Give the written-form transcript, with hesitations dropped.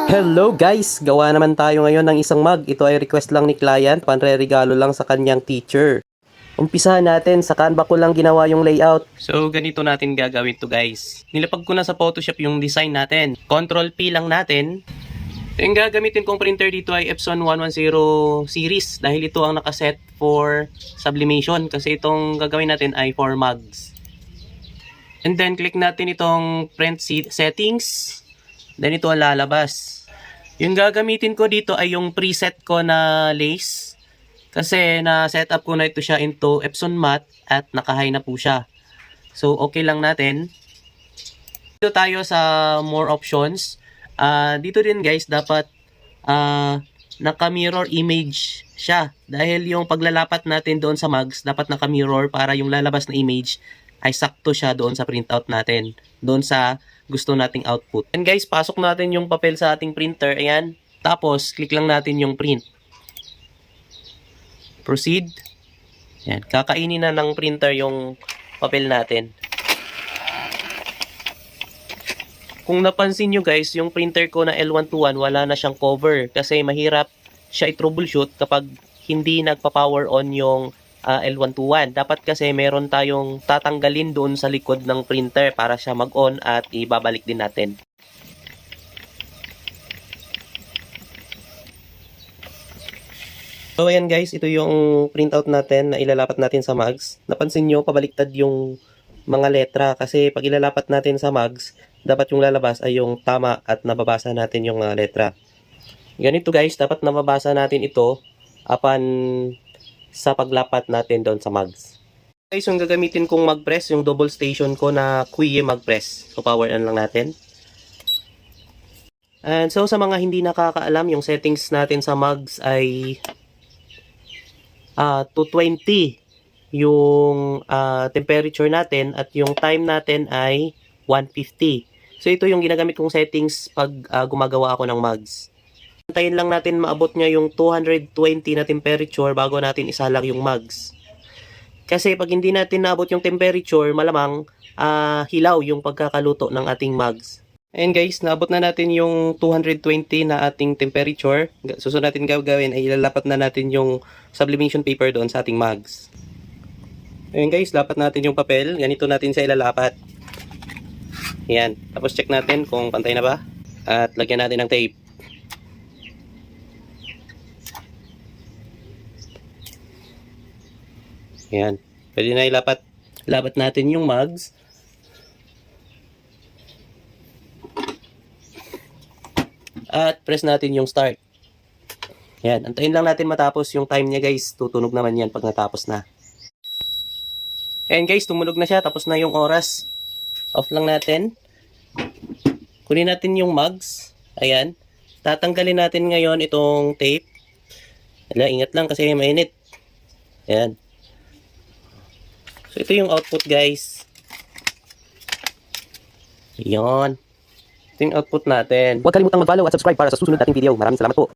Hello guys! Gawa naman tayo ngayon ng isang mug. Ito ay request lang ni client, panre-regalo lang sa kanyang teacher. Umpisahan natin, sa Canva ko lang ginawa yung layout. So ganito natin gagawin to guys. Nilapag ko na sa Photoshop yung design natin. Control P lang natin. Yung gagamitin kong printer dito ay Epson 110 series dahil ito ang nakaset for sublimation kasi itong gagawin natin ay for mugs. And then click natin itong print settings. Then ito ang lalabas. Yung gagamitin ko dito ay yung preset ko na lace. Kasi na-set up ko na ito siya into Epson matte at naka-high na po siya. So okay lang natin. Dito tayo sa more options. Dito din guys dapat naka-mirror image siya. Dahil yung paglalapat natin doon sa mugs dapat naka-mirror para yung lalabas na image ay sakto siya doon sa printout natin. Doon sa gusto nating output. And guys, pasok natin yung papel sa ating printer. Ayan. Tapos, click lang natin yung print. Proceed. Ayan. Kakainin na ng printer yung papel natin. Kung napansin nyo guys, yung printer ko na L121 wala na siyang cover. Kasi mahirap siya i-troubleshoot kapag hindi nagpa-power on yung L121. Dapat kasi meron tayong tatanggalin doon sa likod ng printer para siya mag-on at ibabalik din natin. So ayan guys, ito yung printout natin na ilalapat natin sa mugs. Napansin nyo, pabaliktad yung mga letra kasi pag ilalapat natin sa mugs, dapat yung lalabas ay yung tama at nababasa natin yung mga letra. Ganito guys, dapat nababasa natin ito upon sa paglapat natin doon sa mugs. Guys, yung gagamitin kong mug press, yung double station ko na Quiye mug press. So, power on lang natin. And so, sa mga hindi nakakaalam, yung settings natin sa mugs ay 220 yung temperature natin at yung time natin ay 150. So, ito yung ginagamit kong settings pag gumagawa ako ng mugs. Antayin lang natin maabot niya yung 220 na temperature bago natin isalang yung mugs. Kasi pag hindi natin naabot yung temperature, malamang hilaw yung pagkakaluto ng ating mugs. And guys, naabot na natin yung 220 na ating temperature. Susunod natin gagawin ay ilalapat na natin yung sublimation paper doon sa ating mugs. Ayun guys, lapat natin yung papel. Ganito natin siya ilalapat. Yan. Tapos check natin kung pantay na ba. At lagyan natin ng tape. Ayan. Pwede na ilapat. Lapat natin yung mugs. At press natin yung start. Ayan. Antayin lang natin matapos yung time niya guys. Tutunog naman yan pag natapos na. Ayan guys. Tumunog na siya. Tapos na yung oras. Off lang natin. Kunin natin yung mugs. Ayan. Tatanggalin natin ngayon itong tape. Ala, ingat lang kasi mainit. Ayan. So, ito yung output guys. Ayan. Ito yung output natin. Huwag kalimutang mag-follow at subscribe para sa susunod nating video. Maraming salamat po.